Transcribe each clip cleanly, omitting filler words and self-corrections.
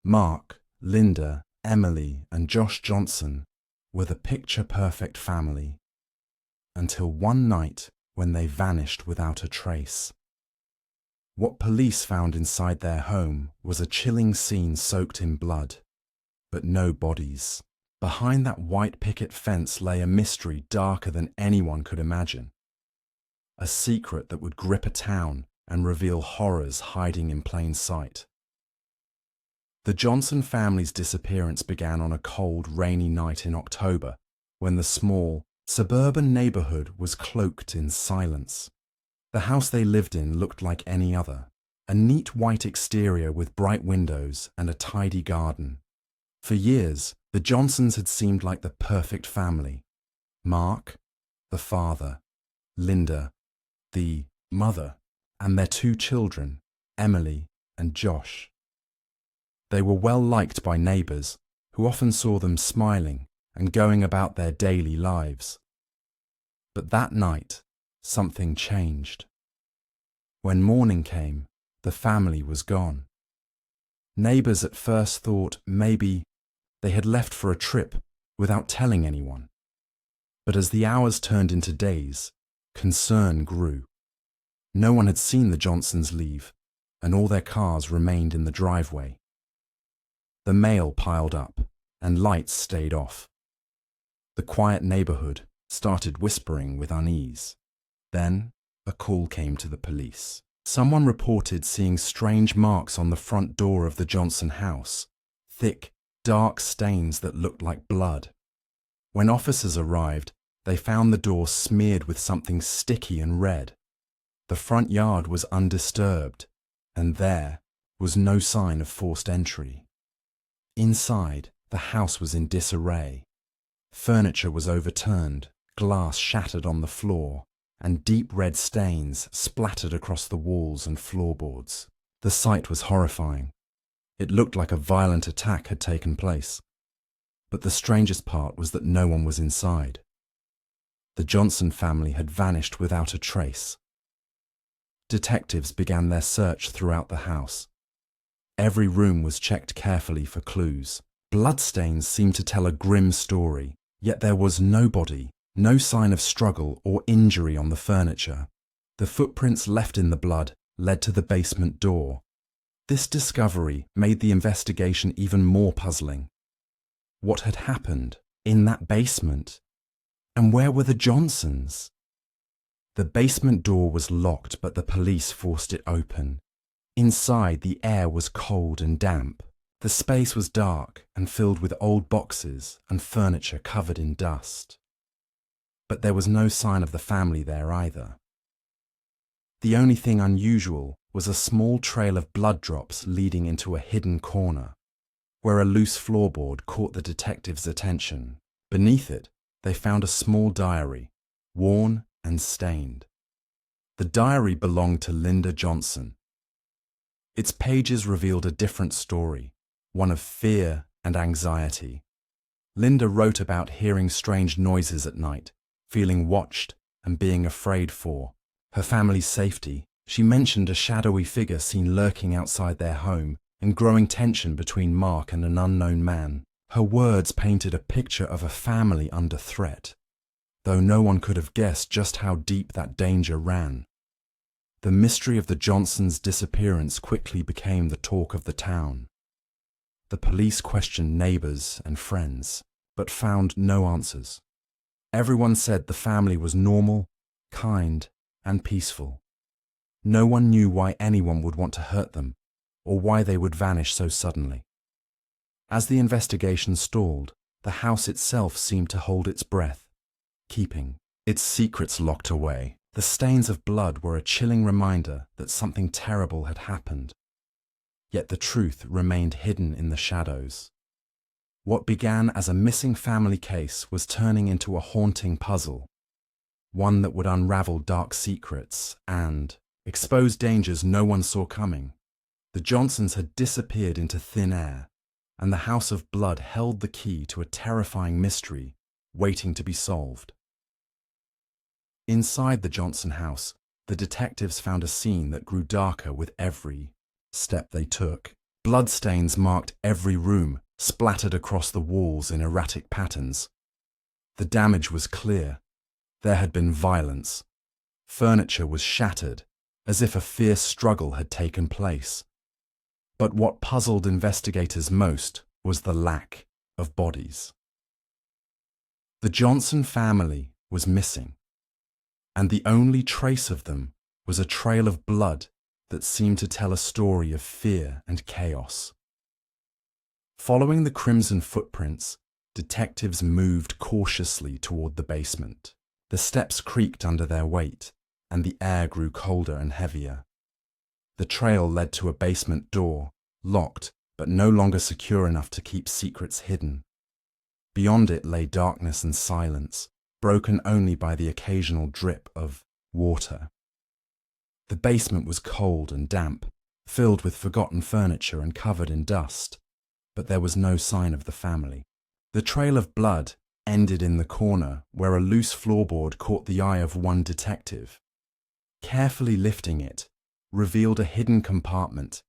Mark, Linda, Emily, and Josh Johnson were the picture-perfect family, until one night when they vanished without a trace. What police found inside their home was a chilling scene soaked in blood, but no bodies. Behind that white picket fence lay a mystery darker than anyone could imagine. A secret that would grip a town and reveal horrors hiding in plain sight. The Johnson family's disappearance began on a cold, rainy night in October, when the small, suburban neighborhood was cloaked in silence. The house they lived in looked like any other, a neat white exterior with bright windows and a tidy garden. For years, the Johnsons had seemed like the perfect family. Mark, the father, Linda, the mother, and their two children, Emily and Josh. They were well liked by neighbors, who often saw them smiling and going about their daily lives. But that night, something changed. When morning came, the family was gone. Neighbors at first thought maybe they had left for a trip without telling anyone. But as the hours turned into days, concern grew. No one had seen the Johnsons leave, and all their cars remained in the driveway. The mail piled up, and lights stayed off. The quiet neighborhood started whispering with unease. Then, a call came to the police. Someone reported seeing strange marks on the front door of the Johnson house, thick, dark stains that looked like blood. When officers arrived, they found the door smeared with something sticky and red. The front yard was undisturbed, and there was no sign of forced entry. Inside, the house was in disarray. Furniture was overturned, glass shattered on the floor, and deep red stains splattered across the walls and floorboards. The sight was horrifying. It looked like a violent attack had taken place. But the strangest part was that no one was inside. The Johnson family had vanished without a trace. Detectives began their search throughout the house. Every room was checked carefully for clues. Bloodstains seemed to tell a grim story, yet there was nobody, no sign of struggle or injury on the furniture. The footprints left in the blood led to the basement door. This discovery made the investigation even more puzzling. What had happened in that basement? And where were the Johnsons? The basement door was locked, but the police forced it open. Inside, the air was cold and damp. The space was dark and filled with old boxes and furniture covered in dust. But there was no sign of the family there either. The only thing unusual was a small trail of blood drops leading into a hidden corner, where a loose floorboard caught the detectives' attention. Beneath it, they found a small diary, worn and stained. The diary belonged to Linda Johnson. Its pages revealed a different story, one of fear and anxiety. Linda wrote about hearing strange noises at night, feeling watched and being afraid for her family's safety. She mentioned a shadowy figure seen lurking outside their home and growing tension between Mark and an unknown man. Her words painted a picture of a family under threat, though no one could have guessed just how deep that danger ran. The mystery of the Johnsons' disappearance quickly became the talk of the town. The police questioned neighbors and friends, but found no answers. Everyone said the family was normal, kind, and peaceful. No one knew why anyone would want to hurt them, or why they would vanish so suddenly. As the investigation stalled, the house itself seemed to hold its breath, keeping its secrets locked away. The stains of blood were a chilling reminder that something terrible had happened. Yet the truth remained hidden in the shadows. What began as a missing family case was turning into a haunting puzzle, one that would unravel dark secrets and expose dangers no one saw coming. The Johnsons had disappeared into thin air, and the House of Blood held the key to a terrifying mystery waiting to be solved. Inside the Johnson house, the detectives found a scene that grew darker with every step they took. Bloodstains marked every room, splattered across the walls in erratic patterns. The damage was clear. There had been violence. Furniture was shattered, as if a fierce struggle had taken place. But what puzzled investigators most was the lack of bodies. The Johnson family was missing, and the only trace of them was a trail of blood that seemed to tell a story of fear and chaos. Following the crimson footprints, detectives moved cautiously toward the basement. The steps creaked under their weight, and the air grew colder and heavier. The trail led to a basement door, locked but no longer secure enough to keep secrets hidden. Beyond it lay darkness and silence, broken only by the occasional drip of water. The basement was cold and damp, filled with forgotten furniture and covered in dust, but there was no sign of the family. The trail of blood ended in the corner where a loose floorboard caught the eye of one detective. Carefully lifting it, revealed a hidden compartment,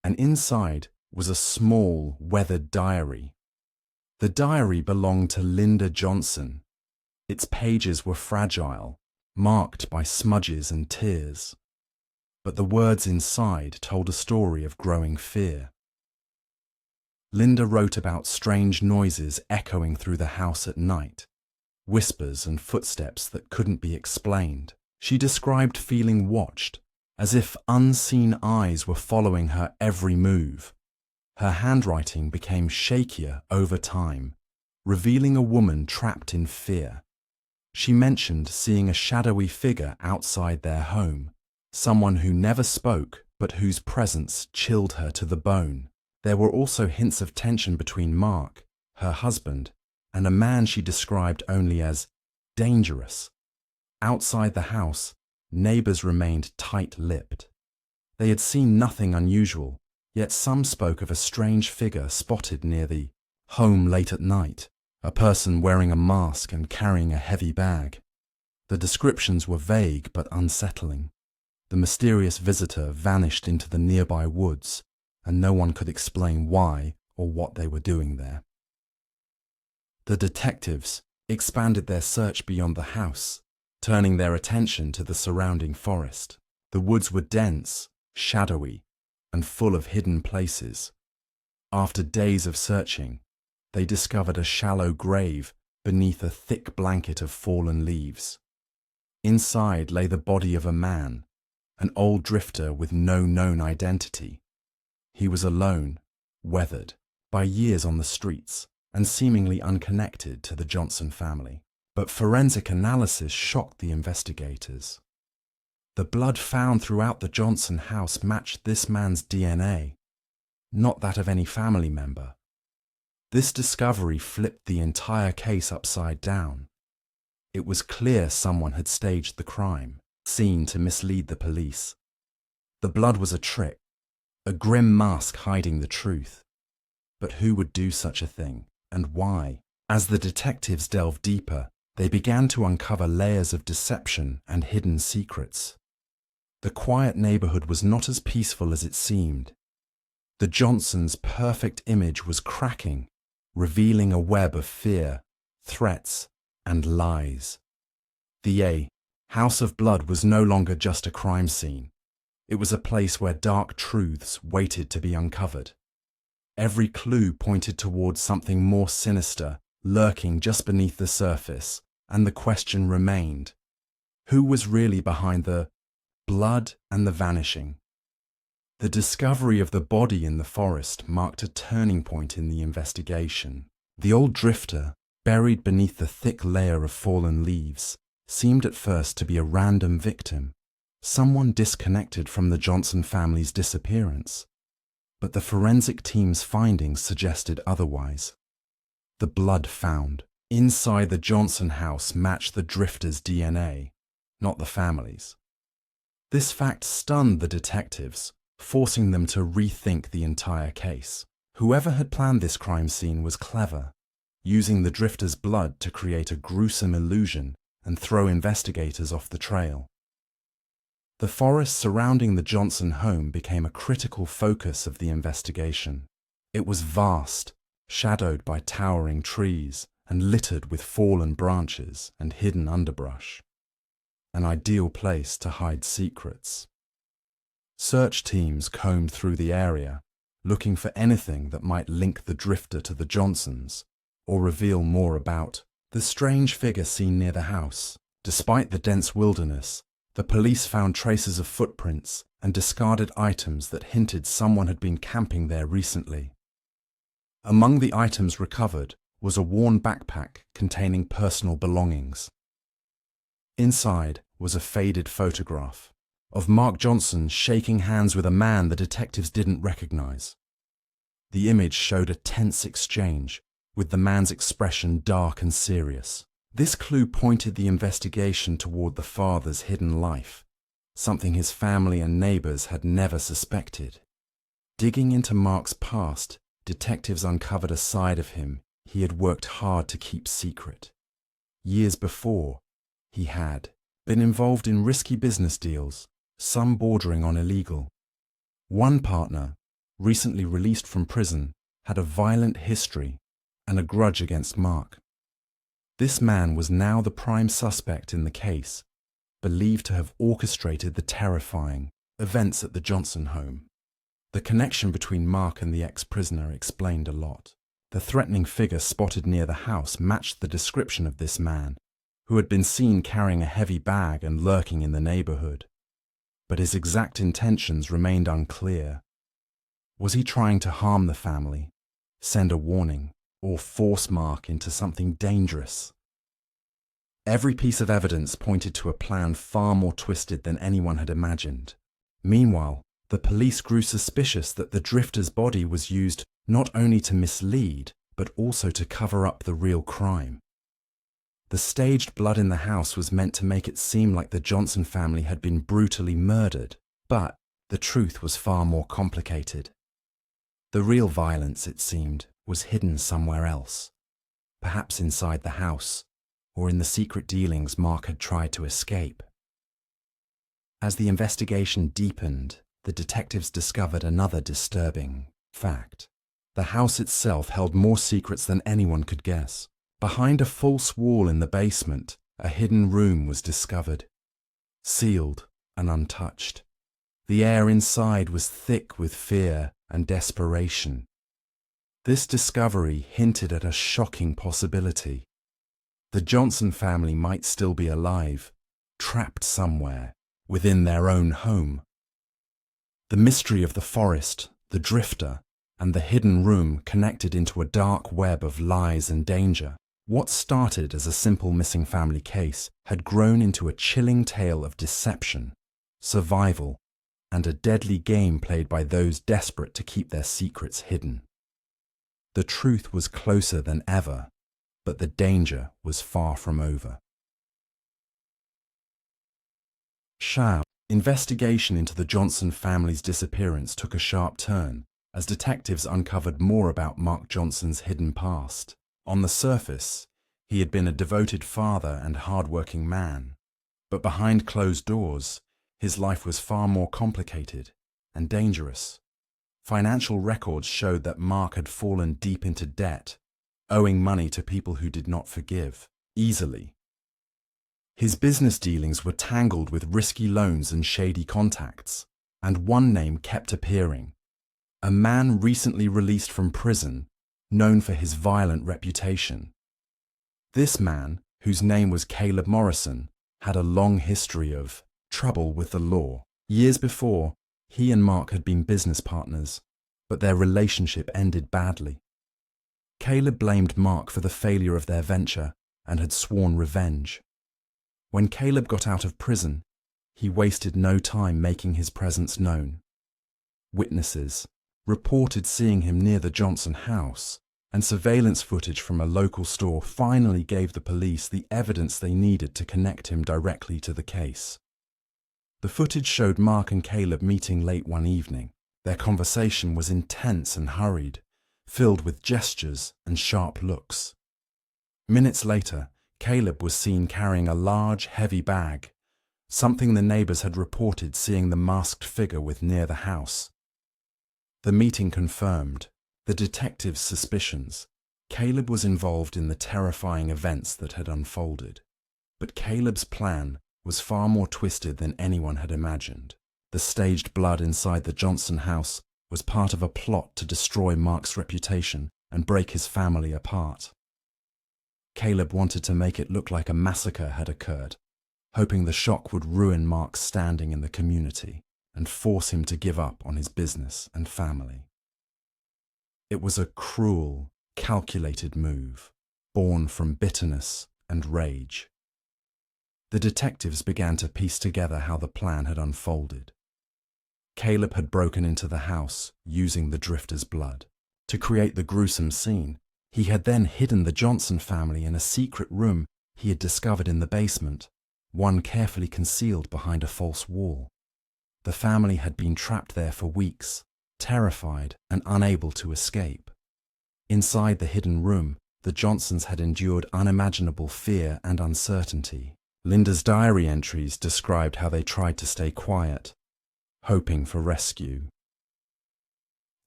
and inside was a small, weathered diary. The diary belonged to Linda Johnson. Its pages were fragile, marked by smudges and tears. But the words inside told a story of growing fear. Linda wrote about strange noises echoing through the house at night, whispers and footsteps that couldn't be explained. She described feeling watched, as if unseen eyes were following her every move. Her handwriting became shakier over time, revealing a woman trapped in fear. She mentioned seeing a shadowy figure outside their home, someone who never spoke but whose presence chilled her to the bone. There were also hints of tension between Mark, her husband, and a man she described only as dangerous. Outside the house, neighbors remained tight-lipped. They had seen nothing unusual, yet some spoke of a strange figure spotted near the home late at night, a person wearing a mask and carrying a heavy bag. The descriptions were vague but unsettling. The mysterious visitor vanished into the nearby woods, and no one could explain why or what they were doing there. The detectives expanded their search beyond the house, turning their attention to the surrounding forest. The woods were dense, shadowy, and full of hidden places. After days of searching, they discovered a shallow grave beneath a thick blanket of fallen leaves. Inside lay the body of a man, an old drifter with no known identity. He was alone, weathered by years on the streets, and seemingly unconnected to the Johnson family. But forensic analysis shocked the investigators. The blood found throughout the Johnson house matched this man's DNA, not that of any family member. This discovery flipped the entire case upside down. It was clear someone had staged the crime, seen to mislead the police. The blood was a trick, a grim mask hiding the truth. But who would do such a thing, and why? As the detectives delved deeper, they began to uncover layers of deception and hidden secrets. The quiet neighborhood was not as peaceful as it seemed. The Johnsons' perfect image was cracking, revealing a web of fear, threats, and lies. The House of Blood was no longer just a crime scene. It was a place where dark truths waited to be uncovered. Every clue pointed towards something more sinister, lurking just beneath the surface, and the question remained: who was really behind the blood and the vanishing? The discovery of the body in the forest marked a turning point in the investigation. The old drifter, buried beneath the thick layer of fallen leaves, seemed at first to be a random victim, someone disconnected from the Johnson family's disappearance. But the forensic team's findings suggested otherwise. The blood found inside the Johnson house matched the drifter's DNA, not the family's. This fact stunned the detectives, forcing them to rethink the entire case. Whoever had planned this crime scene was clever, using the drifter's blood to create a gruesome illusion and throw investigators off the trail. The forest surrounding the Johnson home became a critical focus of the investigation. It was vast, shadowed by towering trees and littered with fallen branches and hidden underbrush. An ideal place to hide secrets. Search teams combed through the area, looking for anything that might link the drifter to the Johnsons or reveal more about the strange figure seen near the house. Despite the dense wilderness, the police found traces of footprints and discarded items that hinted someone had been camping there recently. Among the items recovered was a worn backpack containing personal belongings. Inside was a faded photograph of Mark Johnson shaking hands with a man the detectives didn't recognize. The image showed a tense exchange, with the man's expression dark and serious. This clue pointed the investigation toward the father's hidden life, something his family and neighbors had never suspected. Digging into Mark's past, detectives uncovered a side of him he had worked hard to keep secret. Years before, he had been involved in risky business deals, some bordering on illegal. One partner, recently released from prison, had a violent history and a grudge against Mark. This man was now the prime suspect in the case, believed to have orchestrated the terrifying events at the Johnson home. The connection between Mark and the ex-prisoner explained a lot. The threatening figure spotted near the house matched the description of this man, who had been seen carrying a heavy bag and lurking in the neighborhood. But his exact intentions remained unclear. Was he trying to harm the family, send a warning, or force Mark into something dangerous? Every piece of evidence pointed to a plan far more twisted than anyone had imagined. Meanwhile, the police grew suspicious that the drifter's body was used not only to mislead, but also to cover up the real crime. The staged blood in the house was meant to make it seem like the Johnson family had been brutally murdered, but the truth was far more complicated. The real violence, it seemed, was hidden somewhere else, perhaps inside the house, or in the secret dealings Mark had tried to escape. As the investigation deepened, the detectives discovered another disturbing fact. The house itself held more secrets than anyone could guess. Behind a false wall in the basement, a hidden room was discovered, sealed and untouched. The air inside was thick with fear and desperation. This discovery hinted at a shocking possibility. The Johnson family might still be alive, trapped somewhere within their own home. The mystery of the forest, the drifter, and the hidden room connected into a dark web of lies and danger. What started as a simple missing family case had grown into a chilling tale of deception, survival, and a deadly game played by those desperate to keep their secrets hidden. The truth was closer than ever, but the danger was far from over. Investigation into the Johnson family's disappearance took a sharp turn as detectives uncovered more about Mark Johnson's hidden past. On the surface, he had been a devoted father and hard-working man, but behind closed doors, his life was far more complicated and dangerous. Financial records showed that Mark had fallen deep into debt, owing money to people who did not forgive easily. His business dealings were tangled with risky loans and shady contacts, and one name kept appearing: a man recently released from prison, known for his violent reputation. This man, whose name was Caleb Morrison, had a long history of trouble with the law. Years before, he and Mark had been business partners, but their relationship ended badly. Caleb blamed Mark for the failure of their venture and had sworn revenge. When Caleb got out of prison, he wasted no time making his presence known. Witnesses reported seeing him near the Johnson house, and surveillance footage from a local store finally gave the police the evidence they needed to connect him directly to the case. The footage showed Mark and Caleb meeting late one evening. Their conversation was intense and hurried, filled with gestures and sharp looks. Minutes later, Caleb was seen carrying a large, heavy bag, something the neighbors had reported seeing the masked figure with near the house. The meeting confirmed the detectives' suspicions. Caleb was involved in the terrifying events that had unfolded. But Caleb's plan was far more twisted than anyone had imagined. The staged blood inside the Johnson house was part of a plot to destroy Mark's reputation and break his family apart. Caleb wanted to make it look like a massacre had occurred, hoping the shock would ruin Mark's standing in the community and force him to give up on his business and family. It was a cruel, calculated move, born from bitterness and rage. The detectives began to piece together how the plan had unfolded. Caleb had broken into the house using the drifter's blood. To create the gruesome scene, he had then hidden the Johnson family in a secret room he had discovered in the basement, one carefully concealed behind a false wall. The family had been trapped there for weeks, terrified and unable to escape. Inside the hidden room, the Johnsons had endured unimaginable fear and uncertainty. Linda's diary entries described how they tried to stay quiet, hoping for rescue.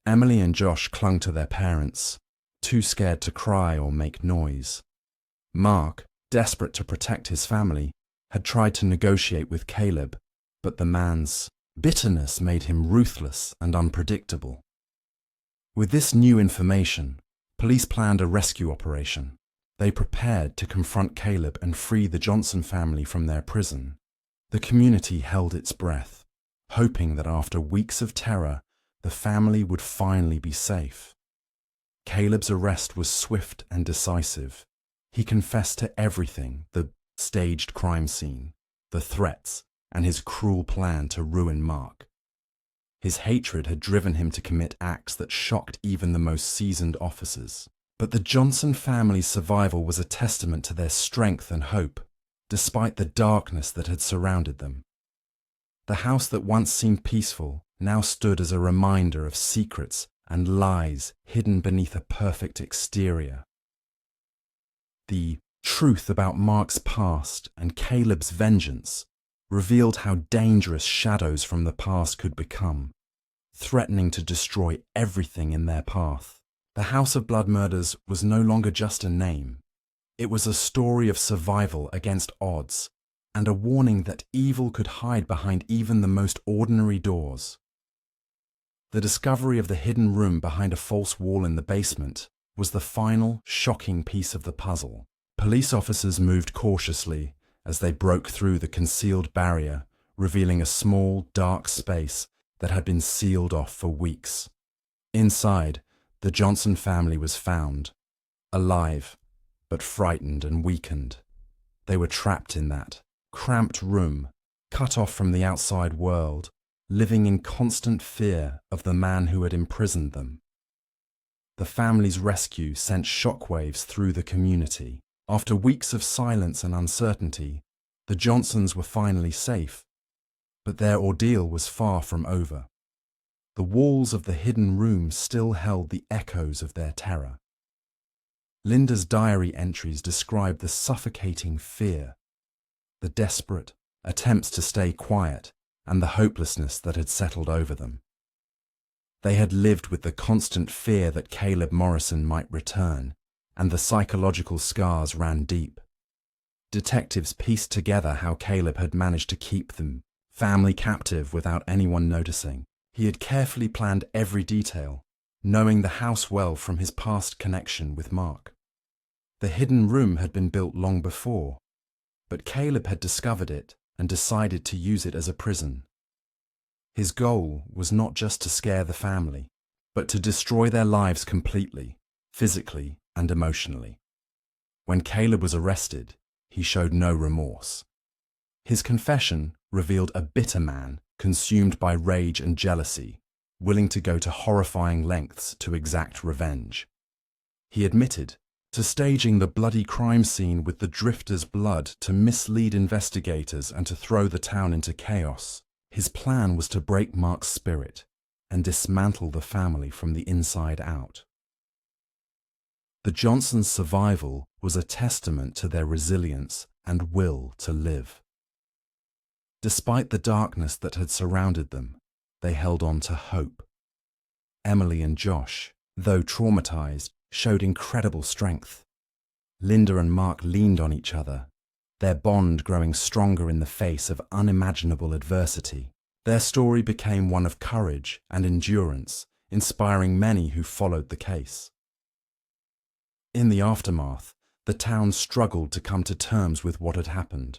Emily and Josh clung to their parents, too scared to cry or make noise. Mark, desperate to protect his family, had tried to negotiate with Caleb, but the man's bitterness made him ruthless and unpredictable. With this new information, police planned a rescue operation. They prepared to confront Caleb and free the Johnson family from their prison. The community held its breath, hoping that after weeks of terror, the family would finally be safe. Caleb's arrest was swift and decisive. He confessed to everything: the staged crime scene, the threats, and his cruel plan to ruin Mark. His hatred had driven him to commit acts that shocked even the most seasoned officers. But the Johnson family's survival was a testament to their strength and hope, despite the darkness that had surrounded them. The house that once seemed peaceful now stood as a reminder of secrets and lies hidden beneath a perfect exterior. The truth about Mark's past and Caleb's vengeance revealed how dangerous shadows from the past could become, threatening to destroy everything in their path. The House of Blood Murders was no longer just a name. It was a story of survival against odds, and a warning that evil could hide behind even the most ordinary doors. The discovery of the hidden room behind a false wall in the basement was the final, shocking piece of the puzzle. Police officers moved cautiously as they broke through the concealed barrier, revealing a small, dark space that had been sealed off for weeks. Inside, the Johnson family was found, alive, but frightened and weakened. They were trapped in that cramped room, cut off from the outside world, living in constant fear of the man who had imprisoned them. The family's rescue sent shockwaves through the community. After weeks of silence and uncertainty, the Johnsons were finally safe, but their ordeal was far from over. The walls of the hidden room still held the echoes of their terror. Linda's diary entries describe the suffocating fear, the desperate attempts to stay quiet, and the hopelessness that had settled over them. They had lived with the constant fear that Caleb Morrison might return, and the psychological scars ran deep. Detectives pieced together how Caleb had managed to keep the family captive without anyone noticing. He had carefully planned every detail, knowing the house well from his past connection with Mark. The hidden room had been built long before, but Caleb had discovered it and decided to use it as a prison. His goal was not just to scare the family, but to destroy their lives completely, physically and emotionally. When Caleb was arrested, he showed no remorse. His confession revealed a bitter man consumed by rage and jealousy, willing to go to horrifying lengths to exact revenge. He admitted to staging the bloody crime scene with the drifter's blood to mislead investigators and to throw the town into chaos. His plan was to break Mark's spirit and dismantle the family from the inside out. The Johnsons' survival was a testament to their resilience and will to live. Despite the darkness that had surrounded them, they held on to hope. Emily and Josh, though traumatized, showed incredible strength. Linda and Mark leaned on each other, their bond growing stronger in the face of unimaginable adversity. Their story became one of courage and endurance, inspiring many who followed the case. In the aftermath, the town struggled to come to terms with what had happened.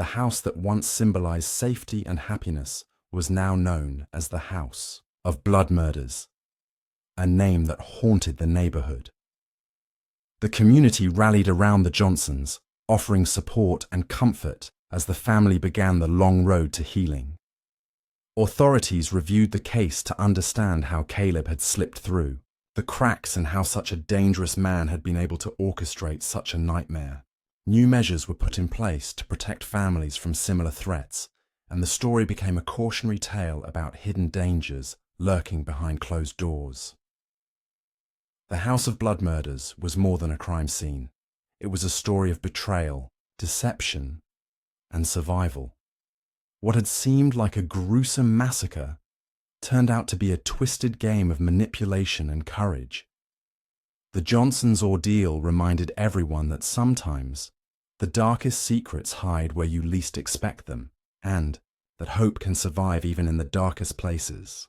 The house that once symbolized safety and happiness was now known as the House of Blood Murders, a name that haunted the neighborhood. The community rallied around the Johnsons, offering support and comfort as the family began the long road to healing. Authorities reviewed the case to understand how Caleb had slipped through, the cracks and how such a dangerous man had been able to orchestrate such a nightmare. New measures were put in place to protect families from similar threats, and the story became a cautionary tale about hidden dangers lurking behind closed doors. The House of Blood Murders was more than a crime scene. It was a story of betrayal, deception, and survival. What had seemed like a gruesome massacre turned out to be a twisted game of manipulation and courage. The Johnsons' ordeal reminded everyone that sometimes the darkest secrets hide where you least expect them, and that hope can survive even in the darkest places.